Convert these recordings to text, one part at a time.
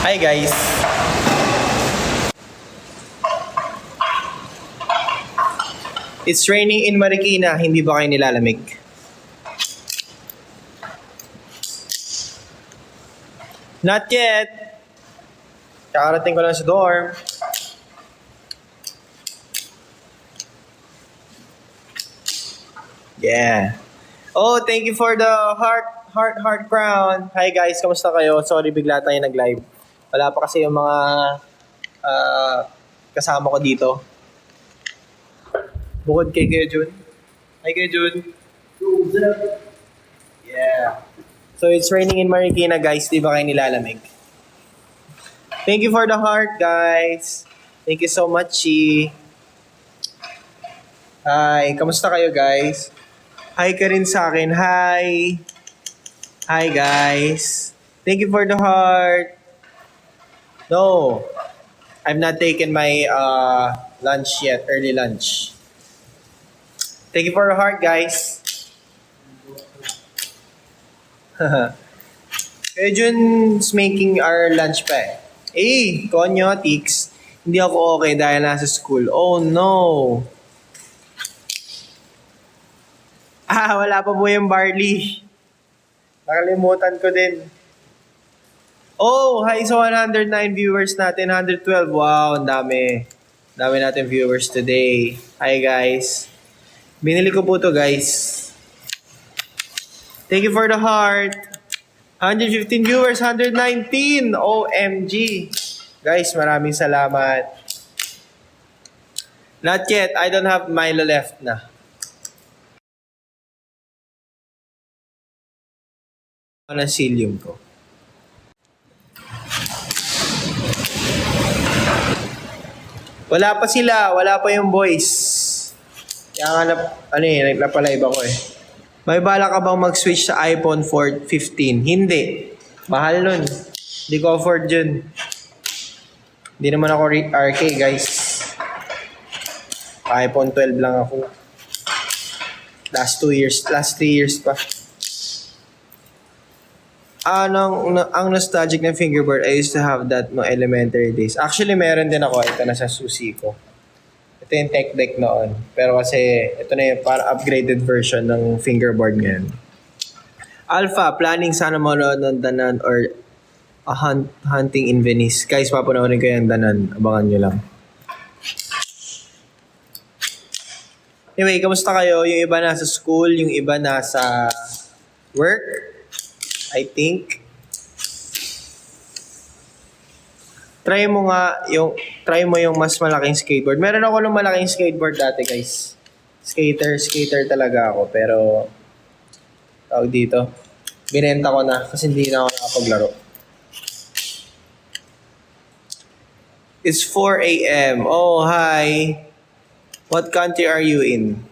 Hi guys! It's raining in Marikina, hindi ba kayo nilalamig? Not yet! Kakarating ko lang sa dorm. Yeah. Oh, thank you for the heart crown. Hi guys, kamusta kayo? Sorry, bigla tayo nag-live. Wala pa kasi yung mga kasama ko dito. Bukod kay Kuya Jun. Hi Kuya Jun. Yeah. So it's raining in Marikina guys, di ba kayo nilalamig? Thank you for the heart guys. Thank you so much, Chi. Hi, kamusta kayo guys? Hi ka rin sa akin. Hi. Hi guys. Thank you for the heart. No, I've not taken my lunch yet, early lunch. Thank you for the heart guys. Kaya Jun's making our lunch pa eh. Eh, konyo, Tix. Hindi ako okay dahil nasa school. Oh no. Wala pa po yung barley. Nakalimutan ko din. Oh, hi sa 109 viewers natin. 112. Wow, ang dami. Dami natin viewers today. Hi guys. Binili ko po to guys. Thank you for the heart. 115 viewers, 119. OMG. Guys, maraming salamat. Not yet. I don't have Milo left na. Ano cilium ko? Wala pa sila. Wala pa yung boys. Kaya nga nagpapalive ako eh. May bala ka bang mag-switch sa iPhone 15? Hindi. Mahal nun. Hindi ko afford yun. Hindi naman ako RK guys. iPhone 12 lang ako. Last 3 years pa. Ang nostalgic ng fingerboard, I used to have that no elementary days. Actually, meron din ako. Ito na sa susi ko. Ito yung tech deck noon. Pero kasi, ito na yung para upgraded version ng fingerboard ngayon. Alpha, planning sana manood ng Danan or a hunting in Venice. Guys, papanoorin ko yung Danan. Abangan nyo lang. Anyway, kamusta kayo? Yung iba nasa school, yung iba nasa work. I think. Try mo yung mas malaking skateboard. Meron ako ng malaking skateboard dati, guys. Skater talaga ako. Pero, tawag dito, binenta ko na kasi hindi na ako nakapaglaro. It's 4 a.m. Oh, hi. What country are you in?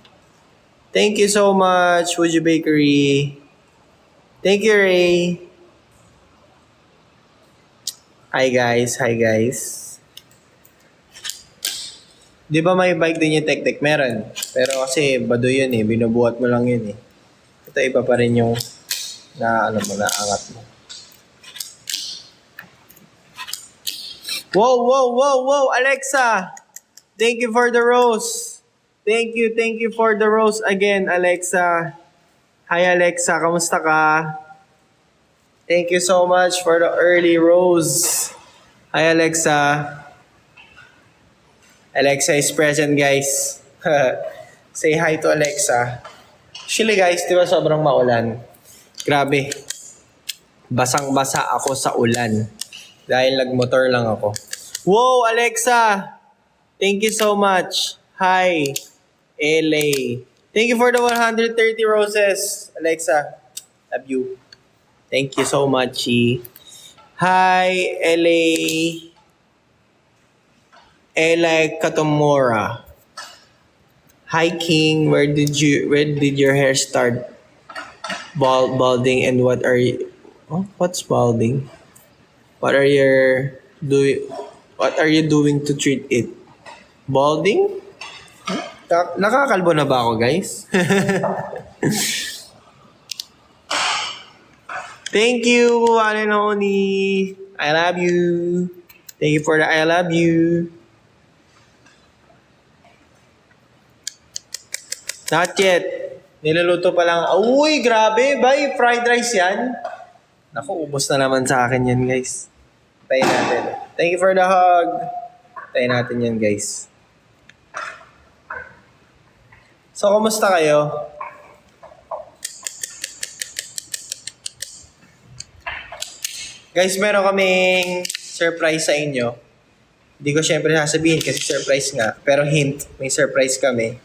Thank you so much, Woody Bakery. Thank you, Ray. Hi guys. Di ba may bike din yung Tech-Tech? Meron. Pero kasi bado yun eh. Binubuhat mo lang yun eh. Ito iba pa rin yung naangat mo. Wow, Alexa! Thank you for the rose. Thank you for the rose again, Alexa. Hi Alexa, kamusta ka? Thank you so much for the early rose. Hi Alexa. Alexa is present guys. Say hi to Alexa. Actually guys, di ba sobrang maulan? Grabe. Basang-basa ako sa ulan. Dahil nagmotor lang ako. Wow, Alexa! Thank you so much. Hi, LA. Thank you for the 130 roses, Alexa. Love you. Thank you so much, Chi. Hi, LA Katomora. Hi, King. Where did your hair start balding and what are you? Oh, what's balding? What are you doing to treat it? Balding? Nakakalbo na ba ako, guys? Thank you, one and only. I love you. Thank you for the I love you. Not yet. Niluluto pa lang. Uy, grabe. Bay, fried rice yan. Naku, ubos na naman sa akin yan, guys. Tayin natin. Thank you for the hug. Tayin natin yan, guys. So, kumusta kayo? Guys, meron kaming surprise sa inyo. Hindi ko syempre sasabihin kasi surprise nga. Pero hint, may surprise kami.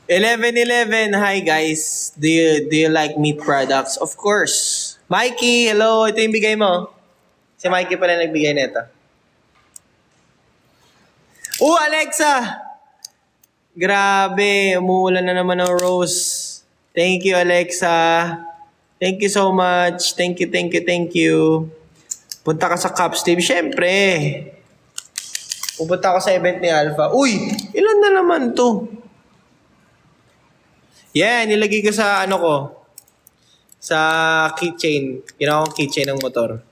Eleven. Hi guys. Do you like meat products? Of course. Mikey, hello. Ito yung bigay mo. Si Mikey pala nagbigay nito. Alexa! Grabe, umuulan na naman ng rose. Thank you, Alexa. Thank you so much. Thank you. Punta ka sa Cups Team. Siyempre. Pupunta ako sa event ni Alpha. Ilan na naman to? Yan, nilagay ko sa sa keychain. Ginawa kong keychain ng motor.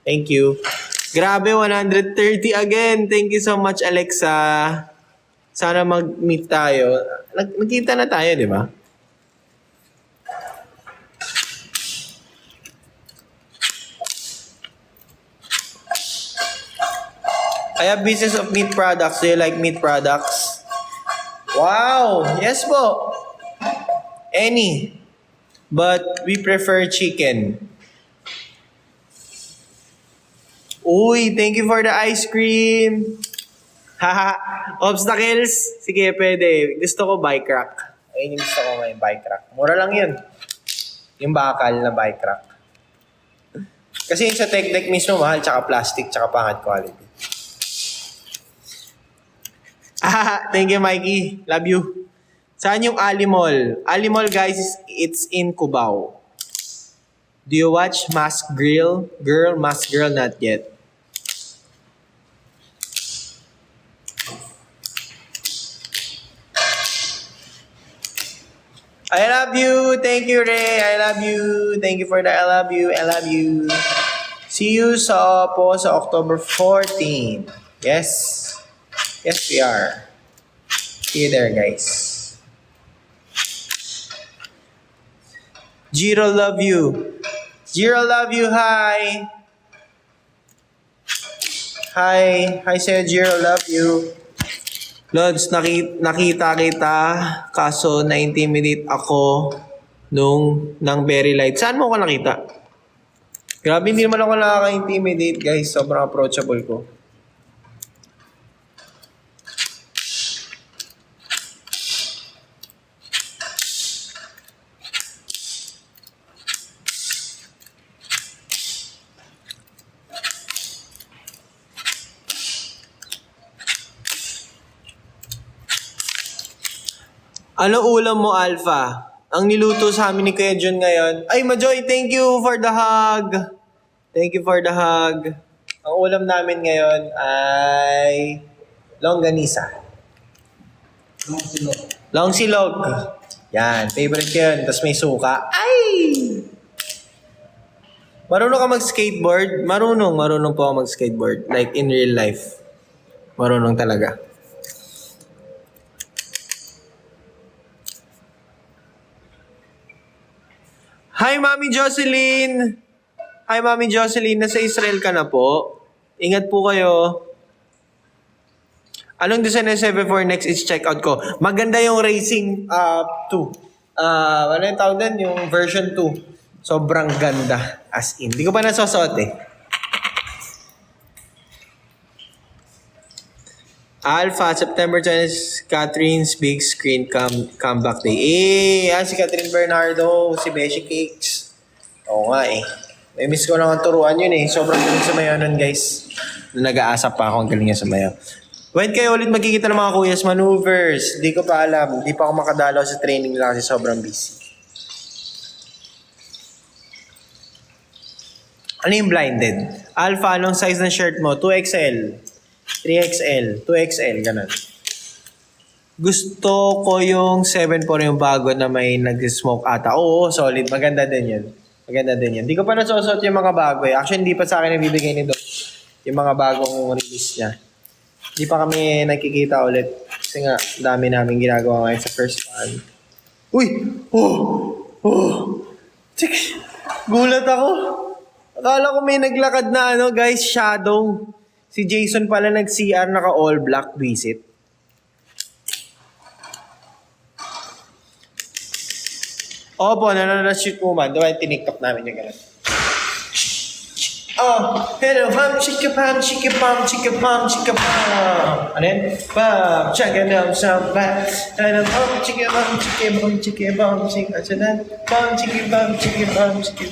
Thank you. Grabe, 130 again. Thank you so much, Alexa. Sana mag-meet tayo. Nagkita na tayo, di ba? I have business of meat products. Do you like meat products? Wow! Yes po. Any. But we prefer chicken. Thank you for the ice cream. Haha. Obstacles? Sige, pwede. Gusto ko bike rack. Ayun yung gusto ko ngayon, bike rack. Mura lang yun. Yung bakal na bike rack. Kasi yung sa tech deck mismo, mahal, tsaka plastic, tsaka pangit quality. Thank you, Mikey. Love you. Saan yung Alimol? Alimol, guys, it's in Cubao. Do you watch Mask Grill? Mask Girl, not yet. I love you. Thank you, Ray. I love you. Thank you for the I love you. I love you. See you sa October 14. Yes. Yes, we are. See you there, guys. Jiro, love you. Jiro, love you. Hi. Hi, sir Jiro, love you. Lods, nakita kita, kaso na-intimidate ako ng very light. Saan mo ko nakita? Grabe, hindi naman ako nakaka-intimidate, guys. Sobrang approachable ko. Ano ulam mo, Alpha? Ang niluto sa amin ni Kuya Jun ngayon. Ay, Majoy, thank you for the hug. Thank you for the hug. Ang ulam namin ngayon ay longganisa. Long silog. Yan, favorite ko yun. Tapos may suka. Ay! Marunong ka mag-skateboard? Marunong po ako mag-skateboard. Like in real life. Marunong talaga. Hi, Mami Jocelyn! Hi, Mami Jocelyn. Nasa Israel ka na po. Ingat po kayo. Anong design ng 7-4 next is check out ko? Maganda yung Racing 2. Ano yung tawag din? Yung version 2. Sobrang ganda. As in. Hindi ko pa nasosot eh. Alpha, September 20, Catherine's Big Screen Comeback Day. Si Catherine Bernardo, si Beshi Cakes. Oo nga eh. May miss ko lang ang turuan yun eh. Sobrang galing sa mayo nun, guys. Nag-aasap pa ako ang galing niya sa mayo. When kayo ulit magkikita ng mga Kuyas Maneuvers? Hindi ko pa alam. Hindi pa ako makadalaw sa training lang kasi sobrang busy. Ano yung blinded? Alpha, anong size ng shirt mo? 2XL, 3XL, 2XL, ganun. Gusto ko yung 7 po yung bago na may nag-smoke ata. Oo, solid. Maganda din yun. Maganda din yun. Hindi ko pa nasusot yung mga bago eh. Actually, hindi pa sa akin nabibigay ni Doc yung mga bagong release niya. Hindi pa kami nakikita ulit. Kasi nga, dami namin ginagawa ngayon sa first one. Uy! Oh! Tsik! Gulat ako. Akala ko may naglakad na guys, shadow. Si Jason pala nag-CR naka all black visit. Opo, nanonood-shoot mo man. Diba yung tiniktok namin yung gano'n. Hello, chicka pam, chicka pam, chicka pam, chicka pam. Ano yun? Pam, chicka dam, sam, pam. Hello, chicka pam, chicka pam, chicka pam, chicka pam, chicka pam, chicka pam, chicka pam, chicka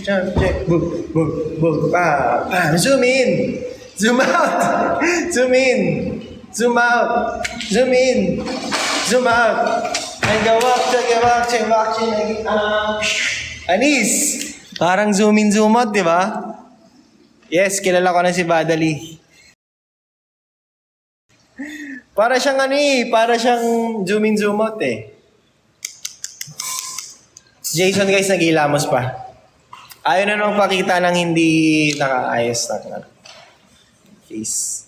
pam. Zoom in. Zoom out. Zoom in. Zoom out. Zoom in. Zoom out. Anis! Parang zoom in, zoom out, di ba? Yes, kilala ko na si Badali. Para siyang para siyang zoom in, zoom out eh. Jason guys, naghilamos pa. Ayaw na nung pakita ng hindi nakaayos na case.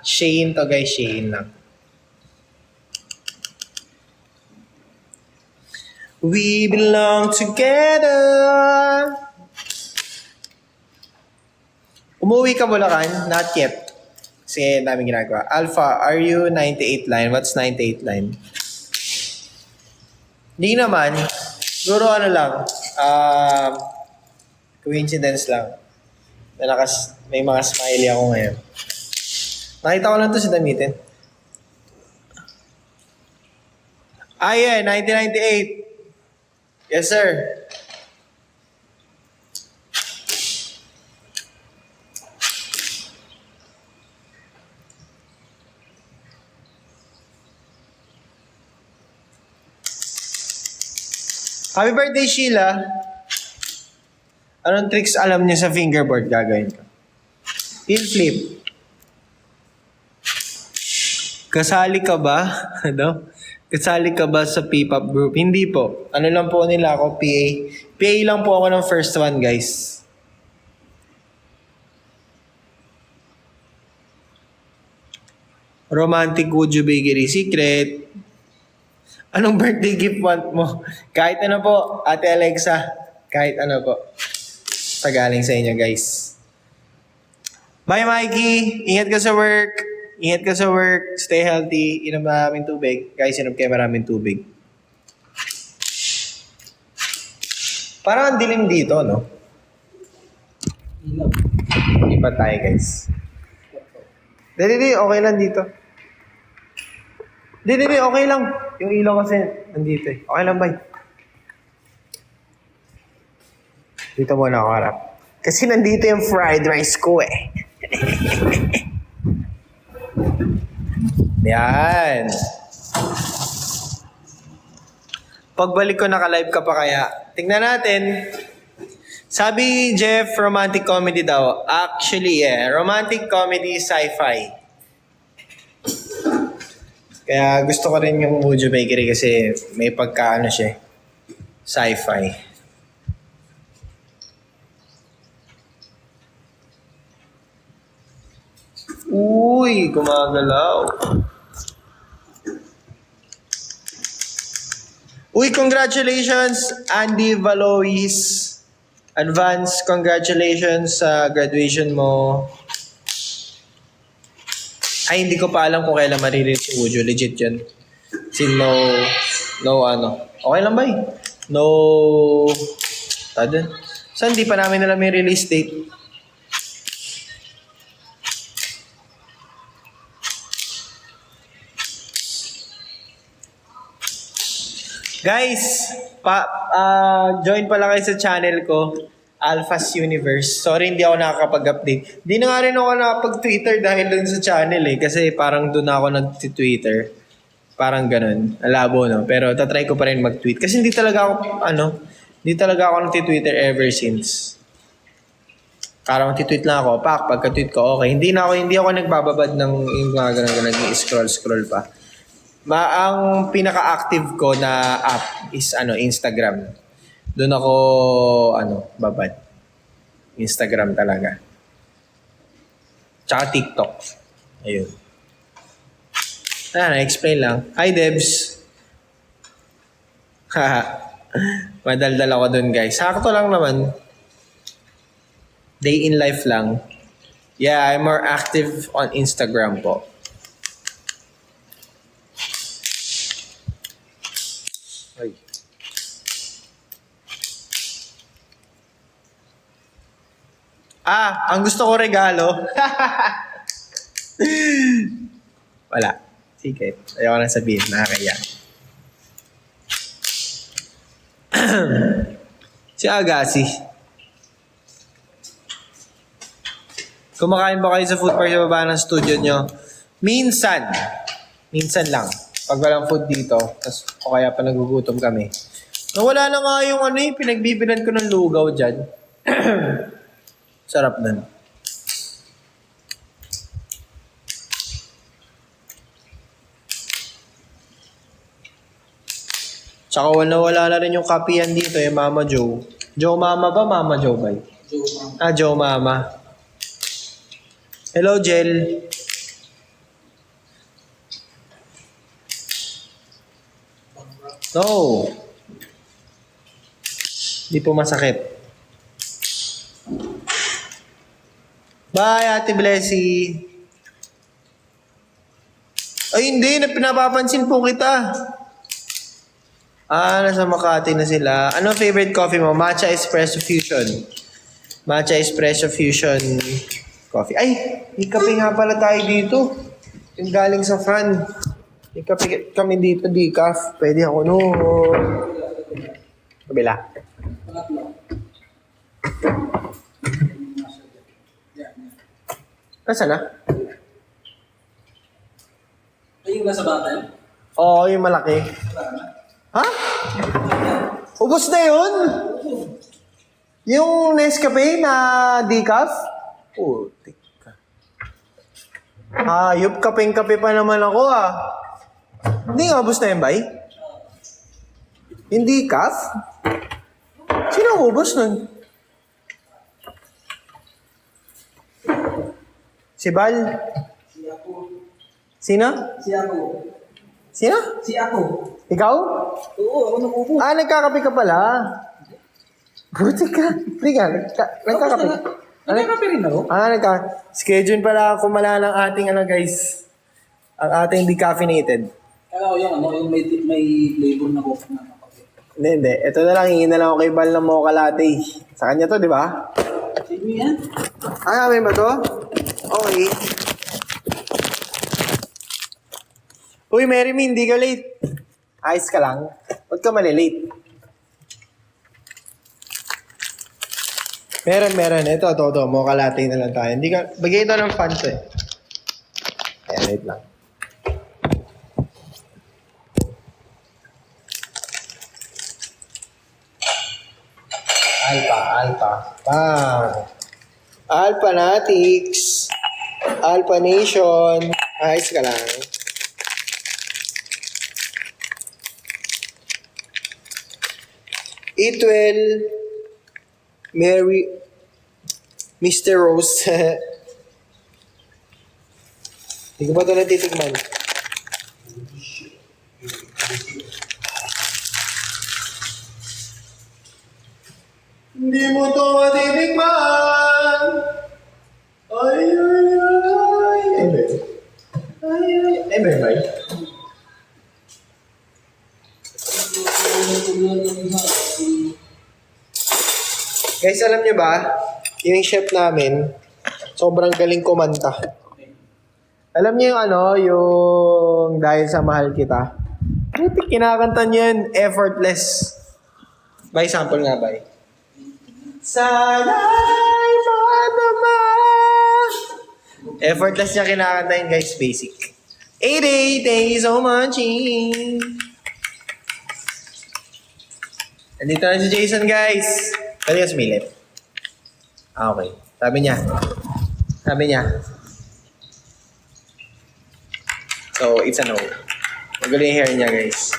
Shane to guys, Shane lang. We belong together. Umuwi ka Bulacan? Not yet. Kasi daming ginagawa. Alpha, are you 98 line? What's 98 line? Hindi naman. Siguro lang. Coincidence lang. May mga smiley ako ngayon. Nakita ko lang ito sa damitin. Yeah, 1998. Yes, sir. Happy birthday, Sheila. Anong tricks alam niyo sa fingerboard gagawin ko? Heel flip. Kasali ka ba? Kasali ka ba sa P-pop group? Hindi po. Ano lang po nila ako, PA. PA lang po ako ng first one, guys. Romantic Would You Bakery Secret. Anong birthday gift want mo? Kahit ano po, Ate Alexa. Kahit ano po. Pagaling sa inyo, guys. Bye, Mikey. Ingat ka sa work. Ingat ka sa work, stay healthy, inom maraming tubig. Guys, inom kayo maraming tubig. Parang ang dilim dito, no? Lipat tayo, guys. Hindi, okay lang dito. Hindi, okay lang. Yung ilaw kasi nandito eh. Okay lang, bye. Dito muna ako harap. Kasi nandito yung fried rice ko eh. Yan. Pagbalik ko naka-live ka pa kaya. Tingnan natin. Sabi Jeff, romantic comedy daw. Actually, romantic comedy sci-fi. Kaya gusto ko rin yung Would You Bakery kasi may pagkaano siya. Sci-fi. Uy, gumagalaw. Uy, congratulations, Andy Valois. Advance congratulations sa graduation mo. Ay, hindi ko pa alam kung kailan marirelease si Wojo. Legit yun. Kasi no ano. Okay lang ba eh? No, tada. Saan di pa namin alam yung release date? Guys, join pala kayo sa channel ko, Alphas Universe. Sorry, hindi ako nakakapag-update. Di na nga rin ako nakapag-Twitter dahil dun sa channel eh. Kasi parang dun ako nag-Twitter. Parang ganun. Alabo, no? Pero tatry ko pa rin mag-tweet. Kasi hindi talaga ako nagtitwitter ever since. Parang titweet lang ako, pagka-tweet ko, okay. Hindi ako nagbababad ng yung mga ganun, nag-scroll pa. Ang pinaka-active ko na app is Instagram. Doon ako, babad. Instagram talaga. Tsaka TikTok. Ayun. Na-explain lang. Hi, Debs. Haha. Madaldal ako dun, guys. Sakto lang naman. Day in life lang. Yeah, I'm more active on Instagram po. Ay. Ang gusto ko regalo. Wala. Sige. Ayoko na sabihin. Nakakaya. Si Agassi. Kumakain ba kayo sa food park sa baba ng studio nyo? Minsan. Minsan lang. Pag walang food dito, o kaya pa nagugutom kami. Nawala na nga yung pinagbibilan ko ng lugaw dyan. Sarap nun. Tsaka wala na rin yung kapihan dito, yung Mama Joe. Joe Mama ba? Mama Joe ba? Joe Mama. Joe Mama. Hello, Jel. No. Di po masakit. Bye, Ate Blessy. Ay, hindi. Pinapapansin po kita. Nasa Makati na sila. Ano favorite coffee mo? Matcha Espresso Fusion. Matcha Espresso Fusion coffee. Ay, may kape nga pala tayo dito. Yung galing sa fan. May kape kami dito, decaf. Pwede ako, no. Kabila. Nasaan na? Ay, yung nasa bata. Oo, yung malaki. Ha? Ubus na yun? Yung Nescafe na decaf? Putik ka. Hayop, kapeng-kape pa naman ako Hindi nga ubus na yun, bay? Yung decaf? Sino ang ubus nun? Si Bal? Si ako. Sino? Si ako. Sino? Si ako. Ikaw? Oo, ako nakupo. Nagkakape ka pala. Buti ka. Hindi ka, nagkakape. Nagkakape rin ako? Schedule pala kumala ng ating guys. Ang ating decaffeinated. Kala ko yung may flavor na coffee na kape. Hindi. Ito na lang, hingin na lang ako kay Bal ng mocha latte. Sa kanya to, di ba? Sino yan? Amin ba to? Okay. Uy, Mary Min, hindi ka late. Ayos ka lang. Huwag ka malilate. Meron. Ito. Mocha latte na lang tayo. Hindi ka, bagay ito ng fun to Ayan, wait lang. Alpha Natics. Alpha Nation. Ayos ka lang. Itwell, Mary, Mr. Rose. Hindi ko ba ito natitikman? Hindi mo ito matitikman. Ay. Guys, alam niyo ba, yung chef namin, sobrang galing kumanta. Alam niyo yung Dahil sa Mahal Kita. Kinakanta niya yun, effortless. By sample nga, bay. Sana'y madama. Effortless niya kinakanta yun, guys, basic. 80, thank you so much. Andito na si Jason, guys. Pwede ka sumilip. Okay. Sabi niya. So, it's a no. Magulo yung hair niya, guys.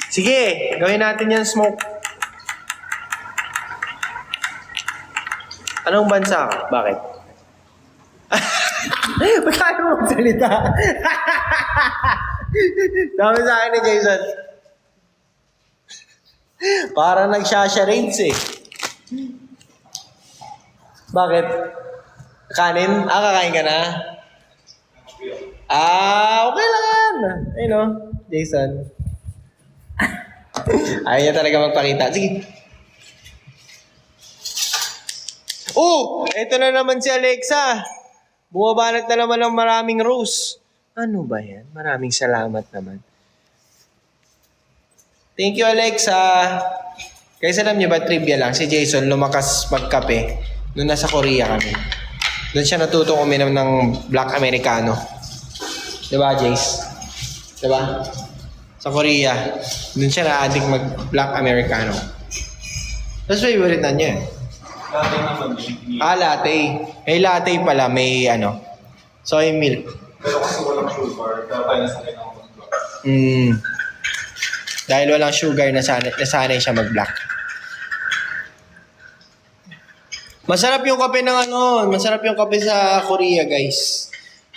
Sige, gawin natin yan, smoke. Anong bansa ka? Bakit? Ba't kaya mo magsalita? Sabi sa akin ni Jason. Parang nagsha-charades eh. Bakit? Kanin? Kakain ka na? Okay lang yan. Ayun o, Jason. Ayaw niya talaga magpakita. Sige. Eto na naman si Alexa. Bumabanat na naman ng maraming rose. Ano ba yan? Maraming salamat naman. Thank you, Alexa. Kaysa alam niyo ba, trivia lang, si Jason lumakas magkape nung nasa Korea kami. Doon siya natutong uminom ng Black Americano. Diba, Jace? Diba? Sa Korea, doon siya na-addict mag-Black Americano. Tapos favorite na niya. Latte naman yun. Latte. Latte pala, may soy milk. Pero kasi walang sugar, kaya tayo nasanay ako mag-block. Dahil walang sugar, nasanay siya mag-black. Masarap yung kape masarap yung kape sa Korea, guys.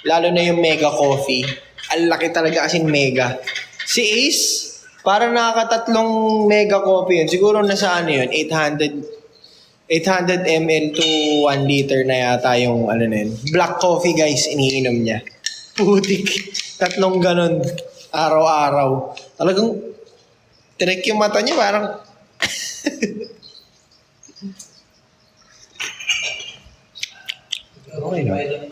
Lalo na yung mega coffee. Ang laki talaga, as in mega. Si Ace, parang nakakatatlong mega coffee yun. Siguro nasa yun, 800 ml to 1 liter na yata yung na yun. Black coffee, guys, iniinom niya. Putik. 3 ganon. Araw-araw. Talagang tinik yung mata niya, parang Okay, may lang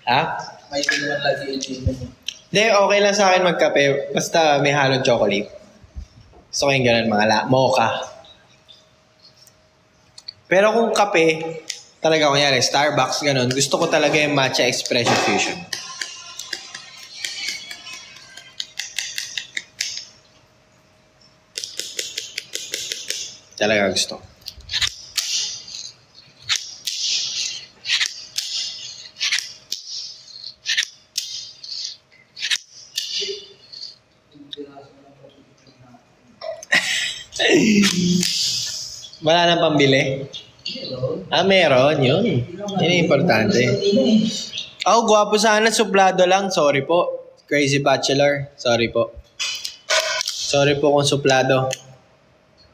ha? may naman lagi yung Hindi, okay lang sa akin magkape. Basta may halong chocolate. Gusto ko yung ganun, mga mocha. Pero kung kape, talaga kunyari, Starbucks, ganun, gusto ko talaga yung matcha espresso fusion. Talaga gusto. Wala nang pambili? Meron. Yun. Yun yung importante. Gwapo sana. Suplado lang. Sorry po. Crazy Bachelor. Sorry po. Sorry po kung suplado.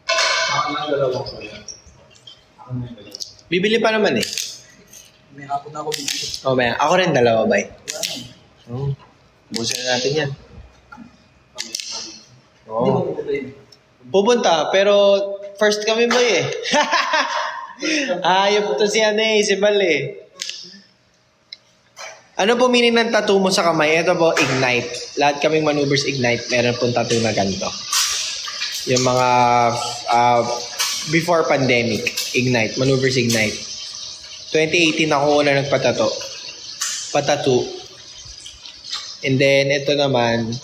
Ako na dalawang ko yan. Ako na yung dalawa. Bibili pa naman eh. May hapon na ako bibili. May ako rin dalawa, bay. Wala na. Busin na natin yan. Hindi ko pupunta yun. Pupunta, pero first kami ba eh. Ayop to si si Bal eh. Ano po meaning ng tattoo mo sa kamay? Ito po, Ignite. Lahat kaming maneuvers Ignite. Meron pong tattoo na ganito. Yung mga before pandemic, Ignite. Maneuvers Ignite. 2018 ako una nagpatato. Patattoo. And then, ito naman,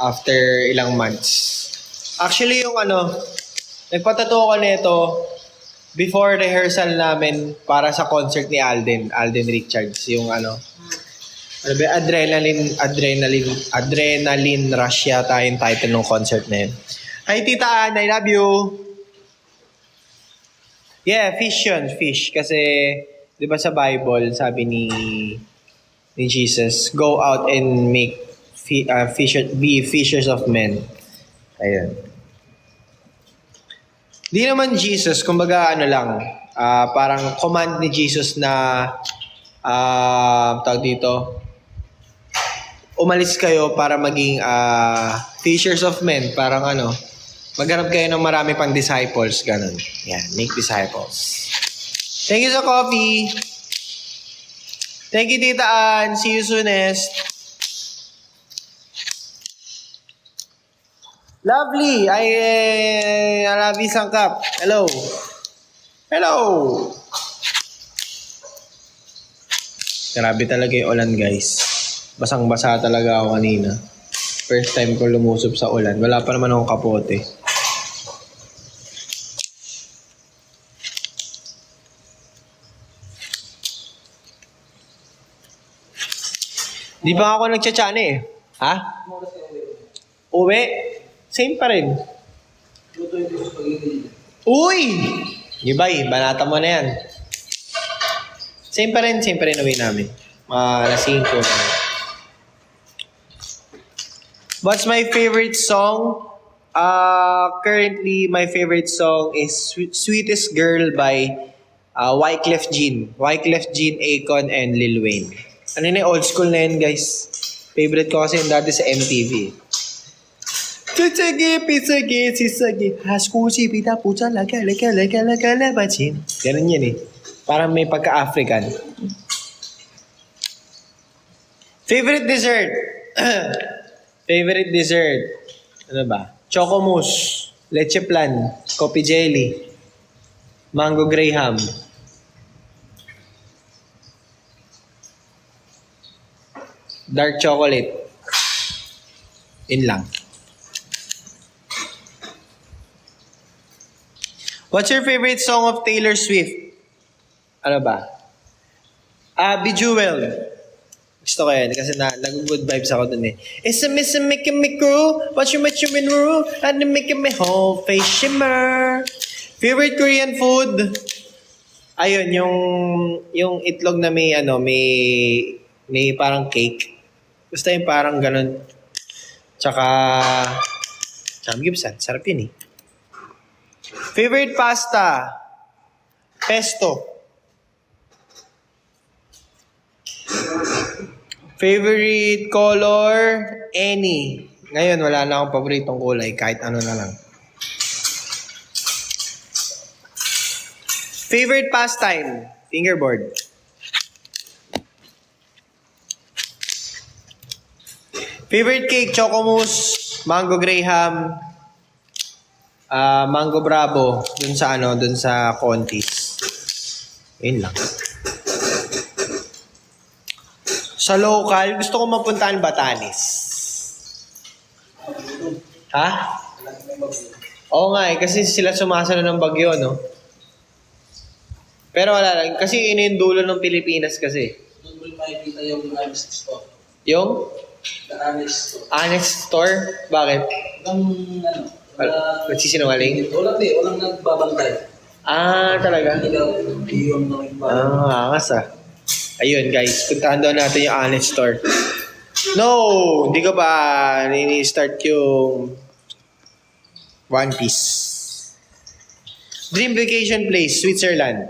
after ilang months. Actually, yung nagpatato ko nito before rehearsal namin para sa concert ni Alden Richards. Yung Adrenaline Rush yata yung title ng concert na yun. Hi, Tita Ann, I love you. Yeah, fish yun, fish. Kasi, di ba sa Bible, sabi ni Jesus, go out and make be fishers of men. Ayun. Di naman Jesus, kumbaga parang command ni Jesus na tawag dito, umalis kayo para maging fishers of men. Parang maghanap kayo ng marami pang disciples, ganun. Yan, make disciples. Thank you sa coffee. Thank you, Tita Ann. See you soonest. Lovely. I love you, Sangkap. Hello. Hello. Grabe talaga yung ulan, guys. Basang-basa talaga ako kanina. First time ko lumusob sa ulan. Wala pa naman akong kapote. Di ba ako nagtsatsyane eh? Ha? Uwi? Same pa rin. Luto yung spaghetti. Uy! Ibay, banata mo na yan. Same pa rin uwi namin. Alas 5 na. What's my favorite song? Currently, my favorite song is Sweetest Girl by Wyclef Jean. Wyclef Jean, Akon, and Lil Wayne. Ano na old school na yun, guys. Favorite ko kasi yung dati sa MTV. Pisagi, sisagi, haskusi, pita, puta, laga, labachin. Ganun yun eh. Parang may pagka-African. Favorite dessert? Favorite dessert? Ano ba? Choco mousse, leche flan, coffee jelly, mango graham. Dark chocolate. Yun lang. What's your favorite song of Taylor Swift? Ano ba? Bejeweled. Gusto ko yan kasi nag-good vibes ako dun eh. It's a miss and making me grow. Watch you in room. And making me whole face shimmer. Favorite Korean food? Ayun, yung itlog na may may parang cake. Gusto yung parang ganun. Tsaka Gibson. Sarap yun eh. Favorite pasta? Pesto. Favorite color? Any. Ngayon, wala na akong paboritong kulay. Kahit ano na lang. Favorite pastime? Fingerboard. Favorite cake? Choco mousse, mango graham, mango bravo. Dun sa Contis. Yun lang. Sa local, gusto ko mapuntahan Batanes. Ha? Oo nga eh, kasi sila sumasalo ng bagyo, no? Pero wala lang, kasi yun yung dulo ng Pilipinas kasi. Doon mo makikita yung honest store. Yung? The honest store. Honest store? Bakit? Nagsisinungaling? Walang nagbabantay. Talaga? Yung Angas ah. Ayun guys, puntahan daw natin yung Honest Store. No! Hindi ko pa nini-start yung One Piece. Dream vacation place, Switzerland.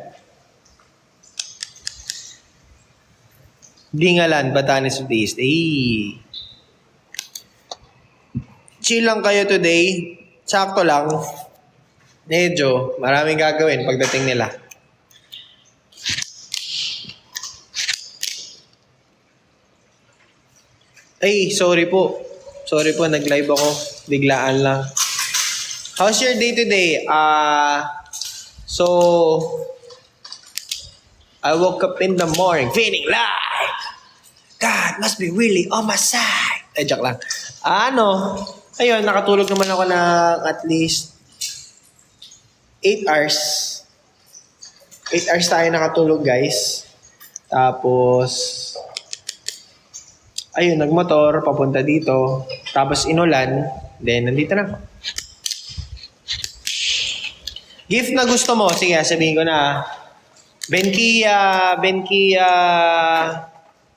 Dingalan, Batanes of the East. Chill lang kayo today. Sakto lang. Medyo, maraming gagawin pagdating nila. Sorry po. Nag-live ako. Biglaan lang. How's your day today? So, I woke up in the morning feeling like God must be really on my side. Joke lang. Ayun, nakatulog naman ako ng at least 8 hours. 8 hours tayo nakatulog, guys. Tapos, ayun, nagmotor, papunta dito. Tapos inulan. Then, nandito na. Gift na gusto mo. Sige, sabihin ko na. Benkia,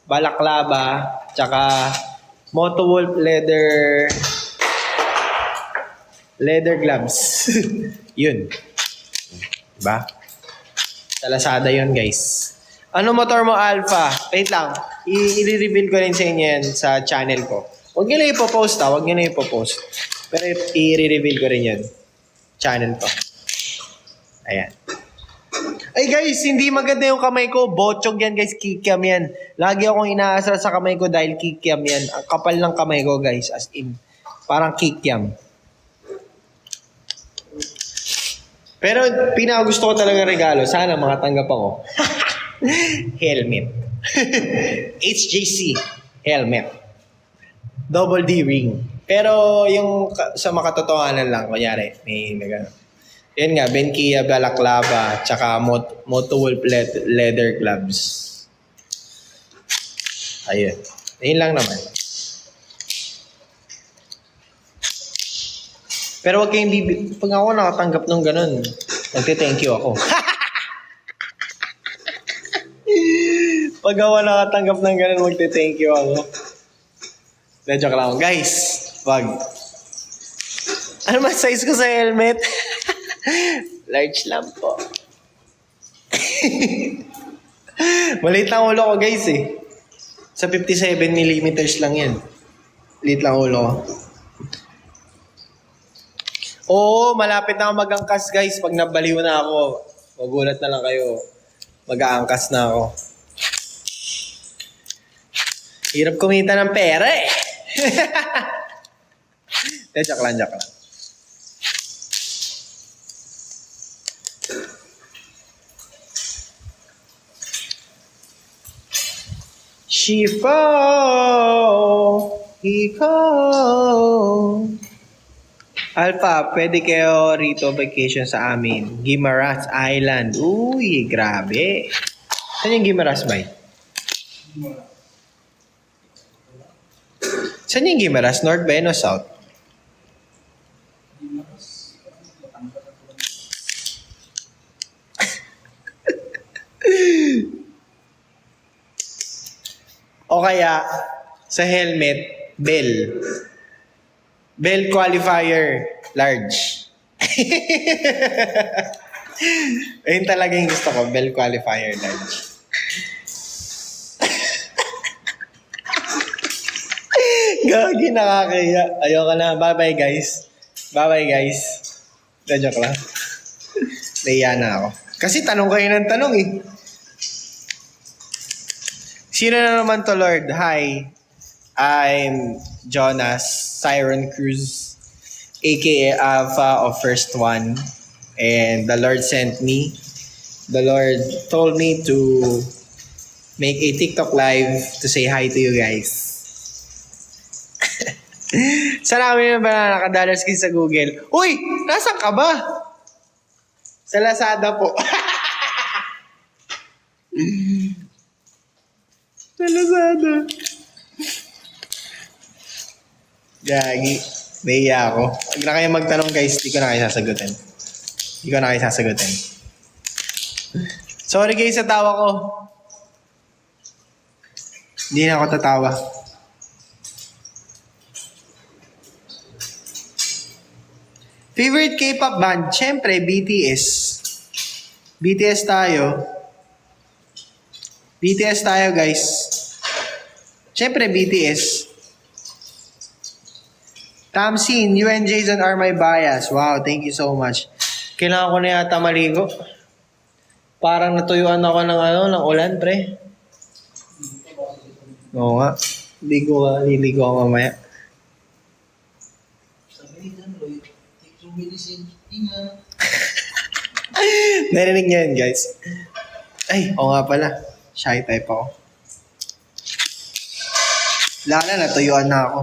Balaklava, tsaka Moto Wolf leather gloves. Yun. Diba? Sa Lazada yun, guys. Ano motor mo, Alpha? Wait lang. I-reveal ko rin sa inyo yan sa channel ko. Huwag nyo na ipopost Pero i-reveal ko rin yan. Channel ko. Ayan. Ay guys, hindi maganda yung kamay ko. Bochog yan guys, kikiam yan. Lagi akong inaasar sa kamay ko dahil kikiam yan. Ang kapal ng kamay ko guys, as in. Parang kikiam. Pero pinakagusto ko talaga regalo. Sana makatanggap ako. Helmet. HJC helmet. Double D ring. Pero yung sa makatotohanan lang, kunyari, may yun nga, Benkia Balaclava, tsaka Moto Wolf leather gloves. Ayun. Ayun lang naman. Pero wag kayong pag ako nakatanggap ng ganun, magte-thank you ako. Pag ako nakatanggap ng ganun, magte-thank you ako. Joke lang. Guys, wag. Ano ba size ko sa helmet? Large lang po. Maliit lang ulo ko, guys eh. Sa 57mm lang yan. Maliit lang ulo ko. Oo, malapit na ako mag-angkas, guys. Pag nabaliw na ako, magulat na lang kayo. Mag-aangkas na ako. Hirap kumita ng pera eh. Joke lang. Shifo, ikaw. Alpha, pwede kayo rito vacation sa amin. Guimaras Island. Uy, grabe. Saan yung Guimaras, bay? Saan yung Guimaras? North ba yun o South? O kaya, sa helmet, Bell. Bell qualifier, large. Ayun talaga yung gusto ko, Bell qualifier, large. Gagi, nakakaya. Ayoko na. Bye-bye, guys. Bye-bye, guys. Joke lang. Naiya na ako. Kasi tanong kayo ng tanong eh. Sino na naman to, Lord? Hi. I'm Jonas Siren Cruz, aka Alpha of First One. And the Lord sent me. The Lord told me to make a TikTok live to say hi to you guys. Sana kami na ba nakadalas kayo sa Google? Uy! Nasaan ka ba? Sa Lazada po. Sa Lazada. Gagi. Naiya ako. Huwag na kayo magtanong guys. Di ko na kayo sasagutin. Sorry guys sa tawa ko. Hindi na ako tatawa. Favorite K-pop band? Siyempre, BTS. BTS tayo. BTS tayo, guys. Siyempre, BTS. Tamsin, you and Jason are my bias. Wow, thank you so much. Kailangan ko na yata maligo. Parang natuyuan ako ng ulan, pre. Oo nga. Liligo ako mamaya. Narinig niyo yun, guys. Ay, oo nga pala. Shy type ako. Lala, natuyuan na ako.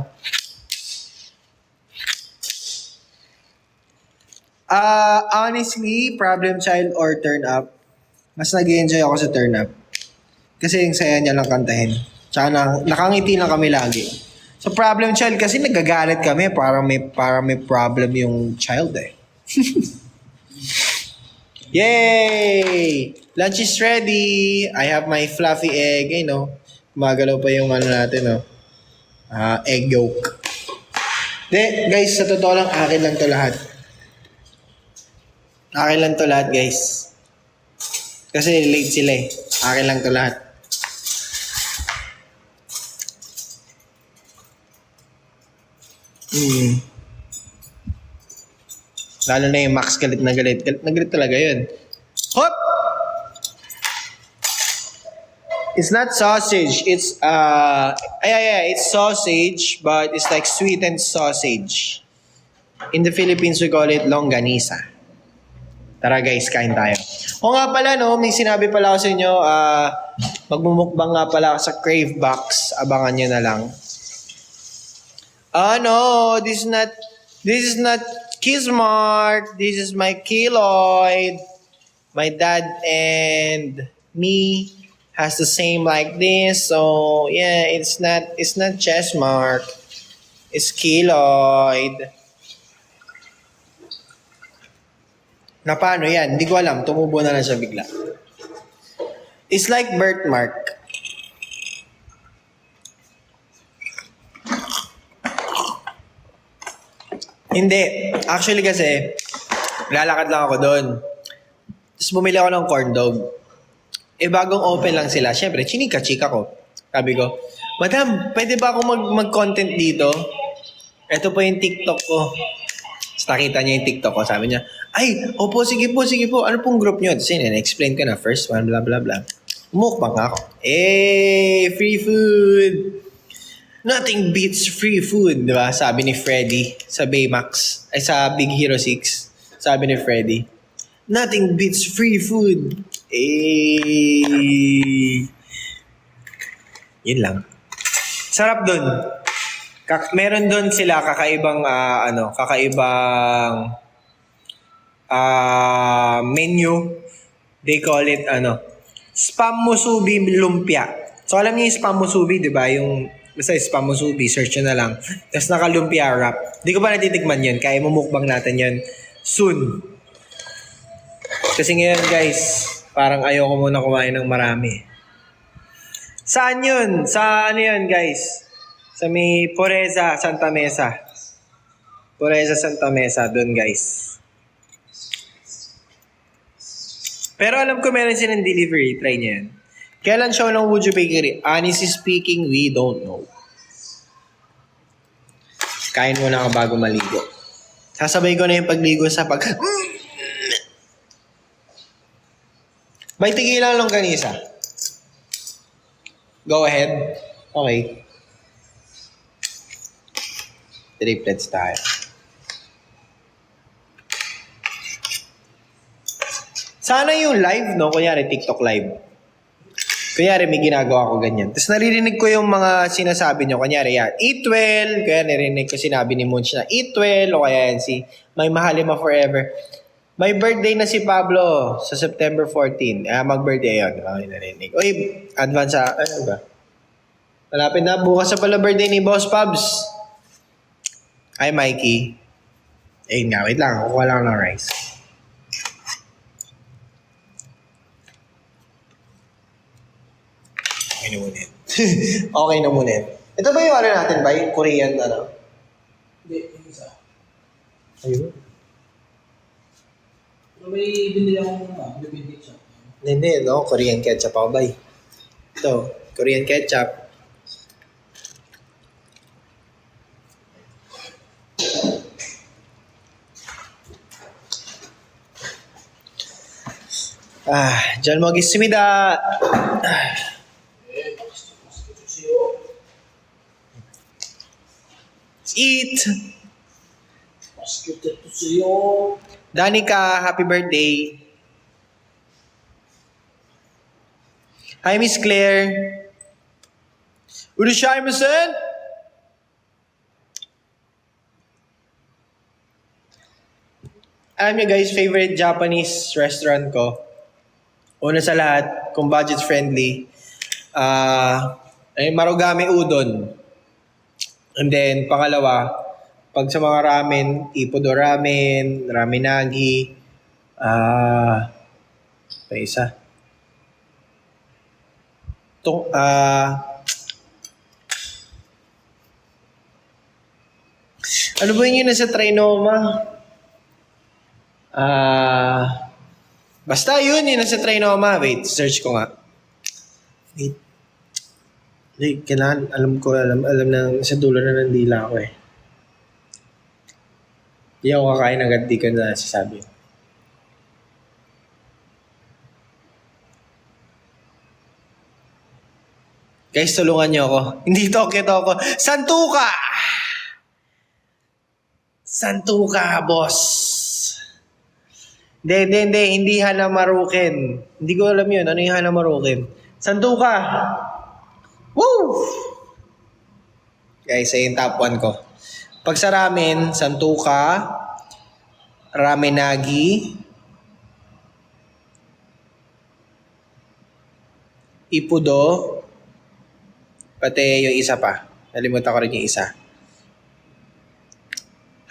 Honestly, Problem Child or Turn Up. Mas nag-enjoy ako sa Turn Up. Kasi yung saya niya lang kantahin. Tsaka nakangiti lang kami lagi. Sa Problem Child kasi nagagalit kami para may problem yung child eh. Yay! Lunch is ready. I have my fluffy egg. You know, gumagalaw pa yung natin, egg yolk. Guys, sa totoo lang, akin lang to lahat. Akin lang to lahat, guys. Kasi late sila eh. Akin lang to lahat. Lalo na yung Max galit na galit. Galit na galit talaga yun. Hop! It's not sausage. It's, it's sausage, but it's like sweetened sausage. In the Philippines, we call it longganisa. Tara guys, kain tayo. O nga pala no, may sinabi pala ako sa inyo, magmumukbang nga pala ako sa Crave Box. Abangan nyo na lang. No, this is not Kismark. This is my keloid. My dad and me has the same like this. So yeah, it's not chest mark. It's keloid. Na paano yan? Hindi ko alam. Tumubo na lang siya bigla. It's like birthmark. Hindi. Actually kasi, lalakad lang ako doon. Tapos bumili ako ng corn dog. Bagong open lang sila. Siyempre, chinika-chika ko. Sabi ko, Madam, pwede ba ako mag-content dito? Ito po yung TikTok ko. Tapos nakita niya yung TikTok ko. Sabi niya, ay, opo, sige po. Ano pong group niyo? Tapos explain ko na. First one, blah, blah, blah. Mukbang ako. Free food. Nothing beats free food, di ba? Sabi ni Freddy sa Baymax. Ay, sa Big Hero 6. Sabi ni Freddy. Nothing beats free food. Yun lang. Sarap dun. Meron dun sila kakaibang menu. They call it Spam Musubi Lumpia. So alam niyo yung Spam Musubi, di ba? Yung basta Spam Musubi, search nyo na lang. Tapos naka-lumpia wrap. Di ko pa natitikman yun. Kaya mumukbang natin yun soon. Kasi ngayon guys, parang ayoko muna kumain ng marami. Saan yun? Sa ano yun guys? Sa may Pureza, Santa Mesa. Pureza, Santa Mesa. Doon guys. Pero alam ko meron silang delivery. Try nyo yan. Kailan show ng Woodju Bakery? Honestly speaking, we don't know. Kain muna ako bago maligo. Sasabay ko na yung pagligo sa May tigilan lang kanisa. Go ahead. Okay. Triplets tayo. Sana yung live, no? Kunyari, TikTok live. Kunyari, may ginagawa ko ganyan. Tapos naririnig ko yung mga sinasabi nyo. Kunyari, yan, eat well. Kaya narinig ko sinabi ni Munch na eat well. O kaya yan, si May Mahalima Forever. May birthday na si Pablo sa September 14. Mag-birthday yun. Okay, narinig. Uy, advance ano ba? Malapit na. Bukas sa pala birthday ni Boss Pabs. Hi, Mikey. Nga, wait lang. Kukuha lang ng rice. Okay na muna yan. Okay na muna yan. Ito ba yung natin ba? Yung Korean, Hindi, yung isa. Ayun. Pero may binili akong bibili siya. Hindi, no? Korean ketchup ako, bay. Ito, Korean ketchup. Diyan mo gisumida. Let's eat. Basket ito sa'yo. Danica, happy birthday. Hi, Miss Claire. Urushimasen. Alam niyo guys, favorite Japanese restaurant ko. Una sa lahat, kung budget friendly, ay Marugame Udon. And then, pangalawa, pag sa mga ramen, Ippudo Ramen, Ramenagi, pa isa. Ano ba yun nasa Trinoma? Basta yun nasa Trinoma. Wait, search ko nga. Wait. Kailangan, alam na sa dulo na ng dila ko eh. Di ako kakain agad, di ko na sasabi. Guys, tulungan niyo ako. Hindi toke-toko. Santuka! Santuka, boss. Hindi Hanamaruken. Hindi ko alam yun. Ano yung Hanamaruken? Santuka! Woo! Guys, ayun top 1 ko. Pag sa ramen, Santuka, Ramenagi, Ippudo, pati yung isa pa. Nalimutan ko rin yung isa.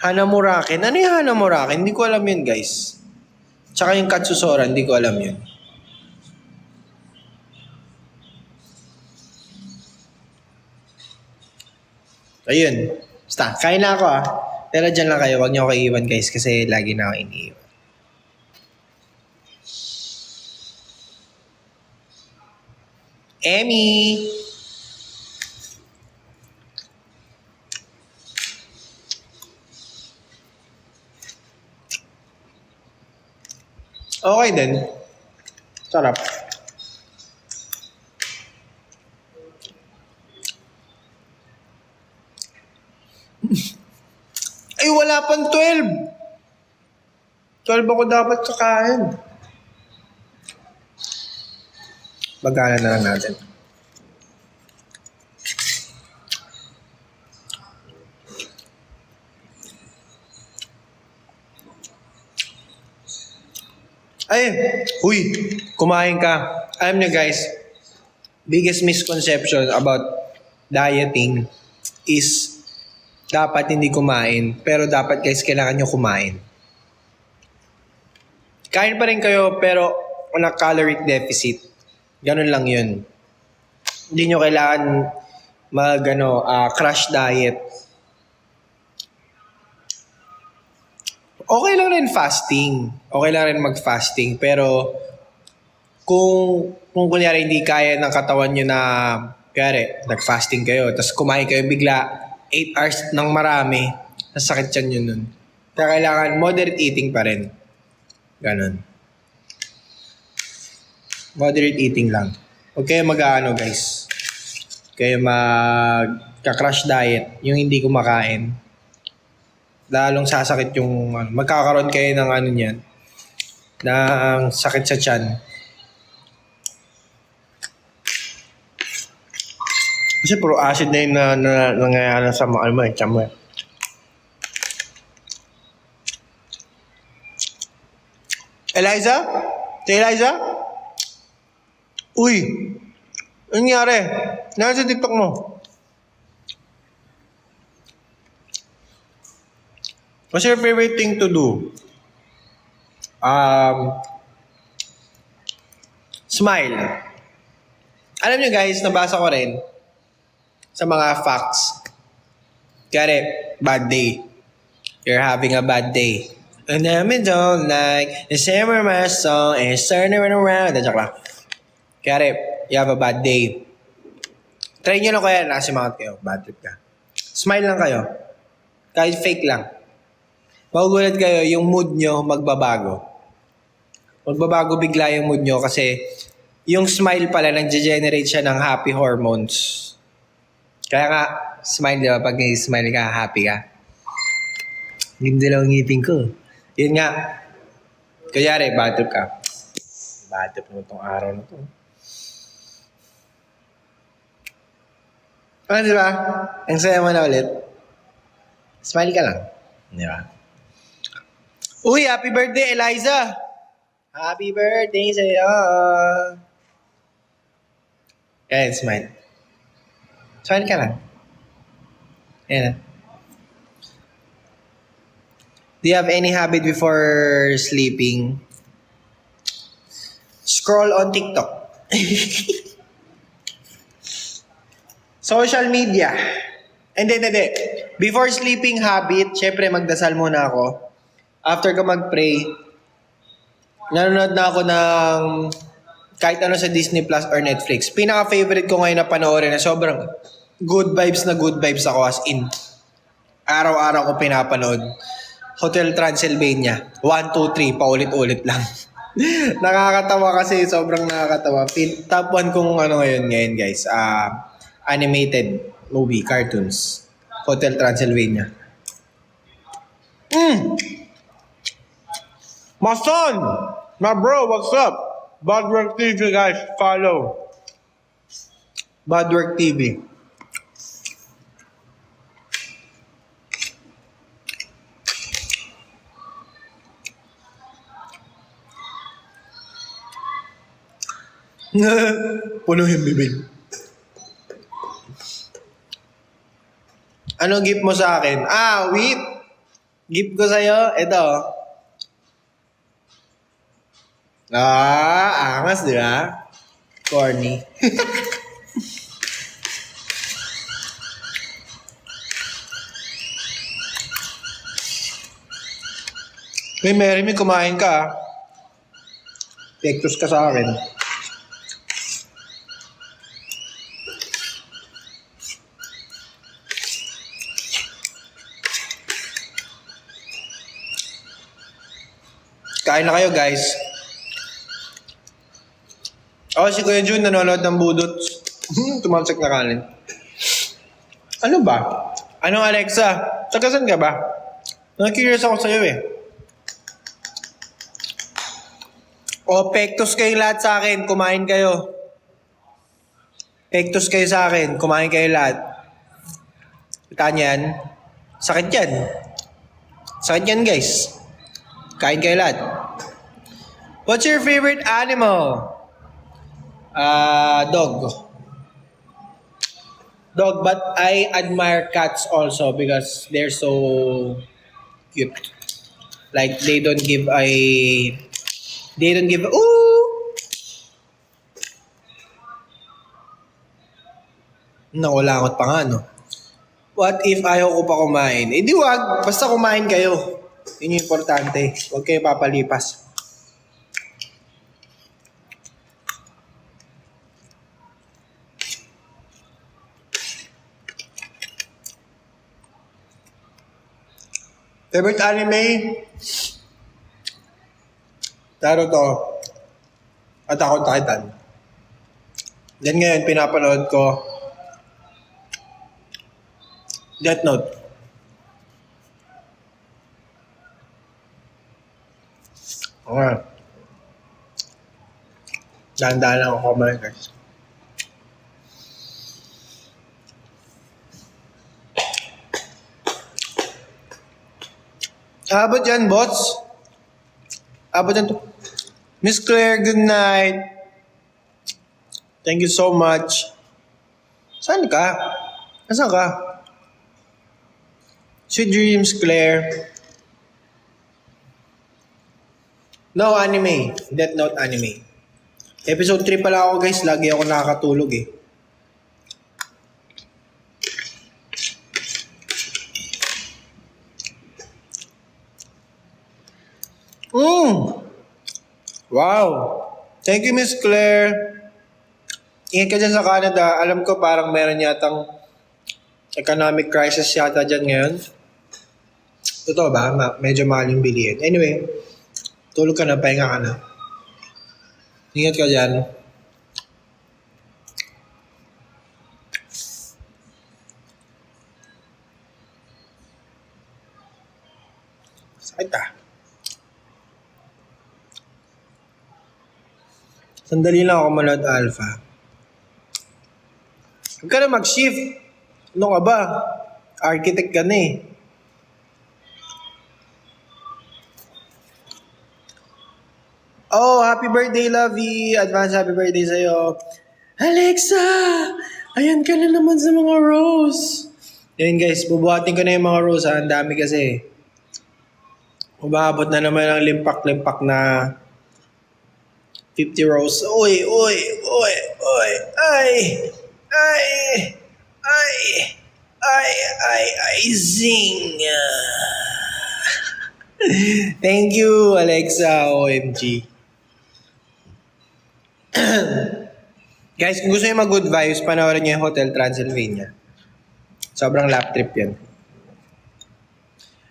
Hanamuraken. Ano yung Hanamuraken? Hindi ko alam yun, guys. Tsaka yung Katsusora, hindi ko alam yun. Ayun. Basta, kain na ako ah. Pero dyan lang kayo, huwag niyo ako iiwan guys kasi lagi na ako iniiwan. Emmy! Okay din. Sarap. Ay, wala pang 12. 12 ako dapat kakain. Bagalan na lang natin. Ay, huy, kumain ka. Alam niyo guys, biggest misconception about dieting is dapat hindi kumain. Pero dapat guys, kailangan nyo kumain. Kain pa rin kayo pero on a caloric deficit. Ganun lang yun. Hindi nyo kailangan crash diet. Okay lang rin fasting. Okay lang rin mag-fasting. Pero kung kunyari hindi kaya ng katawan nyo na kaya nag-fasting kayo, tapos kumain kayo bigla 8 hours ng marami, nasakit yan yun nun. Kaya kailangan moderate eating pa rin. Ganon. Moderate eating lang. Huwag kayo guys. Huwag kayo magka-crash diet, yung hindi kumakain. Lalong sasakit yung, magkakaroon kayo ng niyan, ng sakit sa tiyan. Kasi puro acid na yun na nangyayari sa mga tiyan mo. Eliza? Si Eliza? Uy! Ano nangyari? Nasa TikTok mo? What's your favorite thing to do? Smile. Alam niyo guys, nabasa ko rin sa mga facts. Kaya bad day. You're having a bad day. And then we don't like the summer my song is turning around. Joke lang. Kaya you have a bad day. Try nyo lang kaya nasimangat kayo. Bad trip ka. Smile lang kayo. Kahit fake lang. Magugulat kayo, yung mood nyo magbabago. Magbabago bigla yung mood nyo kasi yung smile pala nag-generate siya ng happy hormones. Kaya nga, smile diba? Pag smile ka, happy ka. Ganda lang ang ngipin ko. Yun nga. Kayari, bad trip ka. Bad trip mo itong araw na to. Ano diba? Ang saya mo na ulit. Smile ka lang. Diba? Uy, happy birthday, Eliza! Happy birthday sa'yo! Ayan, smile. Smile ka lang. Ayan. Do you have any habit before sleeping? Scroll on TikTok. Social media. Hindi. Before sleeping habit, syempre magdasal muna ako. After ko mag-pray, nanonood na ako ng kahit ano sa Disney Plus or Netflix. Pinaka-favorite ko ngayon na panoorin na sobrang good vibes ako as in. Araw-araw ko pinapanood. Hotel Transylvania. 1, 2, 3, paulit-ulit lang. Nakakatawa kasi, sobrang nakakatawa. Top 1 kong ngayon guys. Animated movie, cartoons. Hotel Transylvania. My son! My bro, what's up? Badwork TV, guys. Follow. Badwork TV. Puno yung bibig. Ano gift mo sa akin? Wheat. Gift ko sa'yo, ito. Angas, di ba? Corny. Hey, Mary, may kumain ka, ah. Pektos ka sa akin. Kain na kayo, guys. Si Kuya Jun nanonood ng budot. Tumalsak na kanin. Ano ba? Anong Alexa? Tagasan ka ba? Curious ako sa'yo eh. Pektos kayo lahat sa akin. Kumain kayo. Pektos kayo sa akin. Kumain kayo lahat. Kita niyan. Sakit yan. Sakit yan, guys. Kain kayo lahat. What's your favorite animal? Dog. Dog, but I admire cats also because they're so cute. Like, they don't give ooh! Nakulangot pa nga, no? What if ayaw ko pa kumain? Di wag. Basta kumain kayo. Yun yung importante. Huwag kayo papalipas. Favorite anime? Naruto. Attack on Titan. Then ngayon, pinapanood ko Death Note. Okay. Dahan-dahan lang ako kumain, guys. Abot yan, bots. Abot yan. Miss Claire, good night. Thank you so much. Saan ka? Nasaan ka? Sweet dreams, Claire. No anime. Death Note anime. Episode 3 pala ako, guys. Lagi ako nakakatulog eh. Wow. Thank you, Miss Claire. Ingat ka dyan sa Canada. Alam ko parang meron yatang economic crisis yata dyan ngayon. Totoo ba? Medyo mahal yung bilihin. Anyway, tulog ka na, pahinga ka na. Ingat ka dyan. Sakit ah. Sandali lang ako manood alpha. Huwag ka na mag-shift. Ano ka ba? Architect ka na eh. Happy birthday, Lovey. Advance happy birthday sa'yo. Alexa! Ayan ka na naman sa mga rose. Yun guys, bubuhatin ko na yung mga rose ha. Ang dami kasi. Umabot na naman ang limpak-limpak na 50 rose. Uy! Ay, zing! Thank you, Alexa. OMG. Guys, kung gusto nyo mag-good vibes, panoorin nyo yung Hotel Transylvania. Sobrang lap trip yan.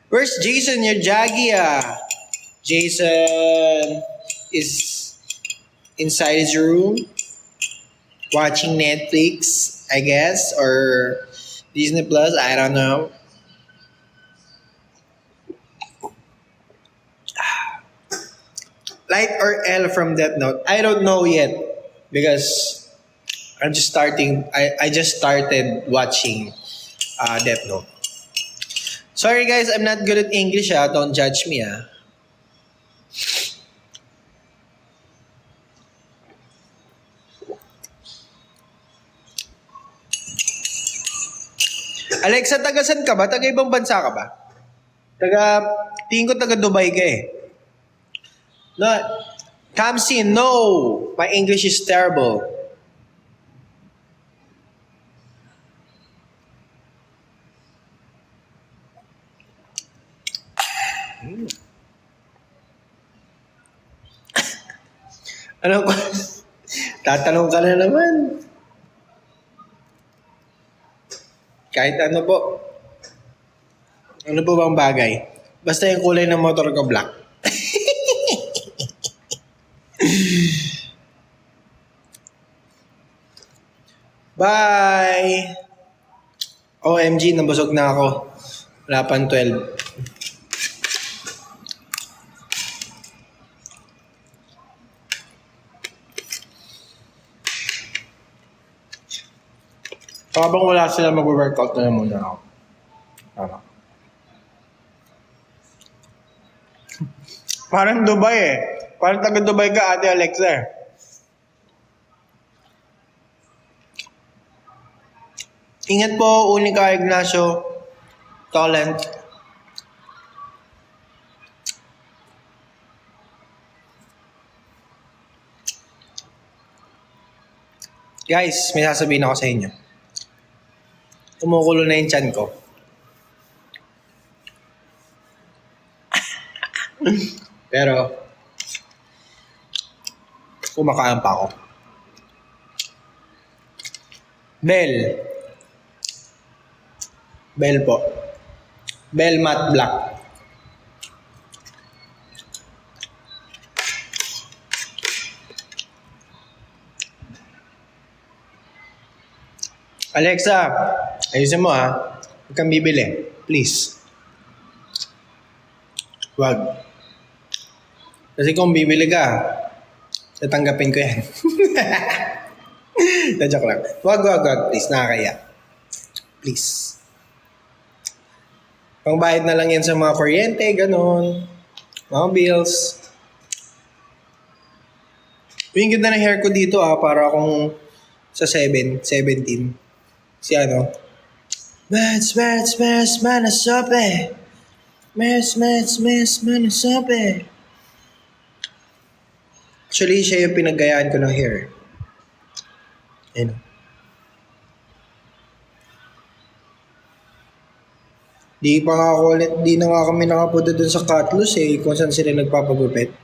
Where's Jason? You're jaggy ah. Jason is inside his room watching Netflix, I guess, or Disney Plus, I don't know. Light or L from Death Note? I don't know yet because I'm just starting. I just started watching Death Note. Sorry guys, I'm not good at English. Don't judge me. Alexa, taga saan ka ba? Taga ibang bansa ka ba? Tingin ko taga Dubai ka eh. No, Kamsi, no! My English is terrible. Ano ko? Tatanong ka na naman. Kahit ano po. Ano po bang bagay? Basta yung kulay ng motor ko black. Bye! OMG, nabusog na ako. Wala pang 12. Habang wala sila mag-workout na muna ako. Ano? Parang Dubai eh. Parang taga Dubai ka, Ate Alexa eh. Ingat po, Unica Ignacio Talent. Guys, may sasabihin ako sa inyo. Kumukulo na yung tiyan ko. Pero, kumakain pa ako. Bell. Bell po. Bell matte black. Alexa, ayusin mo ha. Huwag kang bibili. Please. Huwag. Kasi kung bibili ka, tatanggapin ko yan. Na-joke lang. Huwag. Please, nakakaya. Please. Pangbayad na lang yan sa mga kuryente, ganon. Mga bills. Yung ganda ng hair ko dito para akong sa 17. Si ano? Manasope. Manasope. Actually, siya yung pinaggayaan ko ng hair. Ayun. Di na nga kami nakapunta dun sa Catlus kung saan sila nagpapagupit.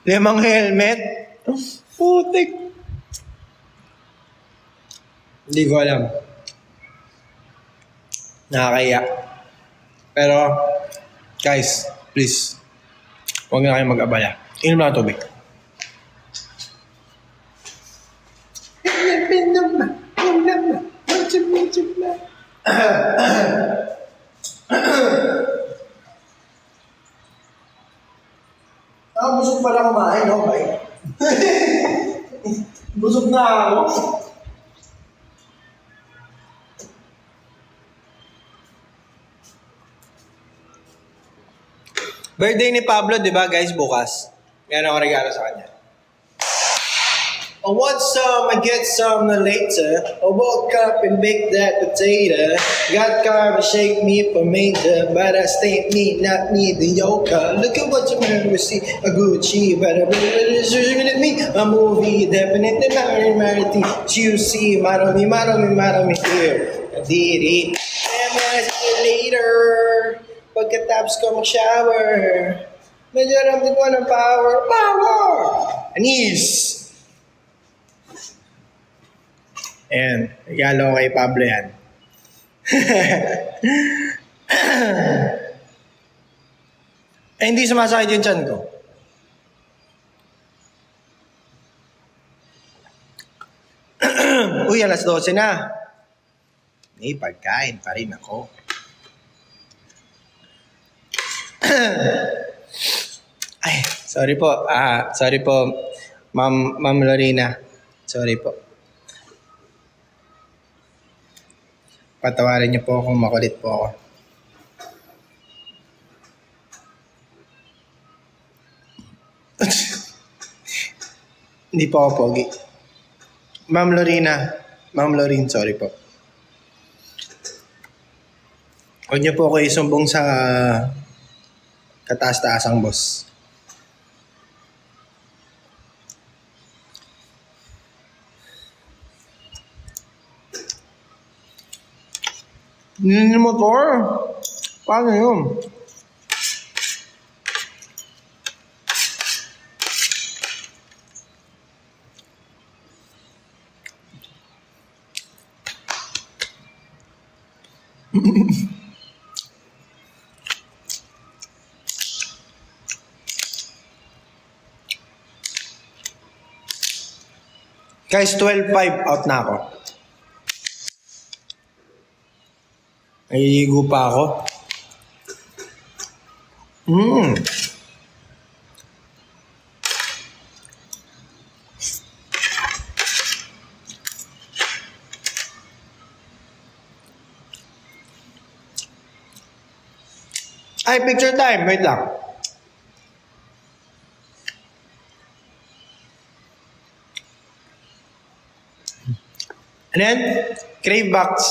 Lemang helmet? Putik. Hindi ko alam. Nakakaya. Pero, guys, please, huwag na kayong mag-abala. Inom lang tubig. Busog pala kumain, no? Bye. Busog na ako. Birthday ni Pablo, di ba guys, bukas? Yan ako regalo sa kanya. I want some, I get some later. I woke up and baked that potato. Got karma, shake me for major. But I stay me, not mediocre. Look at what you see, a Gucci. But I really at me, a movie. Definitely marry. Juicy, model me here. I did it. And I see you later. Pagkatapos ko mag-shower. Medyo ramdam ko ng power. Anis! Ayan, regalo ko kay Pablo yan. hindi sumasakit yung tiyan ko. Uy, alas 12 na. May pagkain pa rin ako. Ay, sorry po. Sorry po, Ma'am Lorena. Sorry po. Patawarin niyo po kung makulit po ako. Hindi po ako pogi. Ma'am Lorene, sorry po. Huwag niyo po ako isumbong sa kataas-taasang boss. Hindi motor. Paano yun? Guys, 12:05 out na ako. Naliligo pa ako. Ay, picture time. Wait lang. And then, crave box.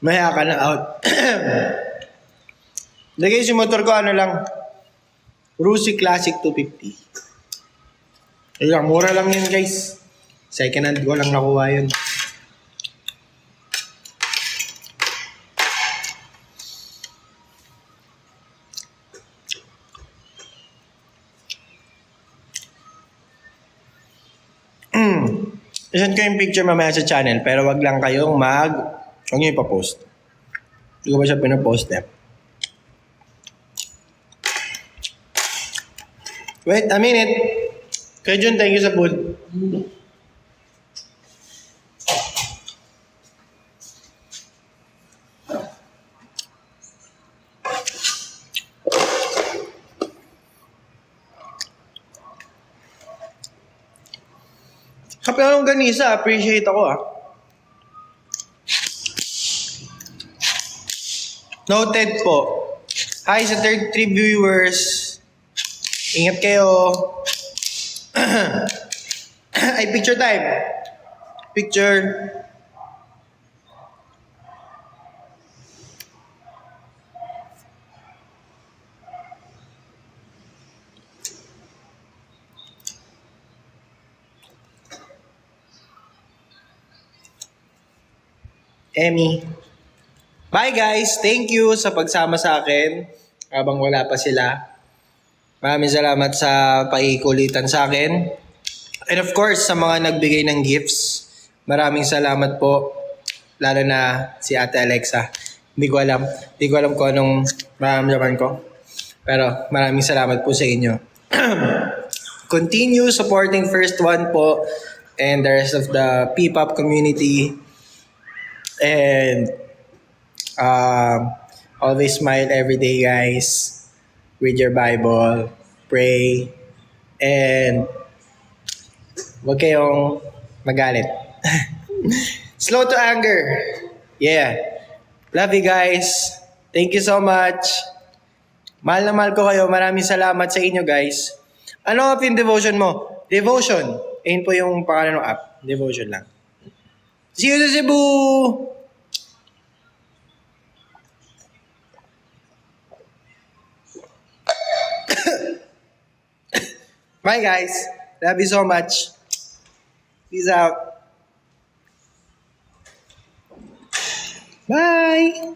Maya ka na out. Lagay si motor ko, ano lang, Rusi Classic 250. Ayun, mura lang yun guys. Second hand ko lang nakuha yun. Isend ko yung picture mamaya sa channel, pero wag lang kayong huwag nyo ipapost. Hindi ko ba siya pinapost eh. Wait a minute. Kaya Jun, thank you sa food. Kape ng ganisa, appreciate ako Noted po. Hi sa third 3 viewers. Ingat kayo. Ay, picture time. Picture. Emmy. Bye guys. Thank you sa pagsama sa akin habang wala pa sila. Maraming salamat sa paikulitan sa akin. And of course, sa mga nagbigay ng gifts, maraming salamat po. Lalo na si Ate Alexa. Hindi ko alam kung anong mararamdaman ko. Pero maraming salamat po sa inyo. Continue supporting First One po and the rest of the P-pop community. And always smile every day, guys. Read your Bible, pray, and huwag kayong magalit. Slow to anger. Yeah. Love you guys. Thank you so much. Mahal na mahal ko kayo. Maraming salamat sa inyo, guys. Ano app yung devotion mo? Devotion. Ayun po yung pangalan ng app. Devotion lang. See you sa Cebu! Bye guys. Love you so much. Peace out. Bye.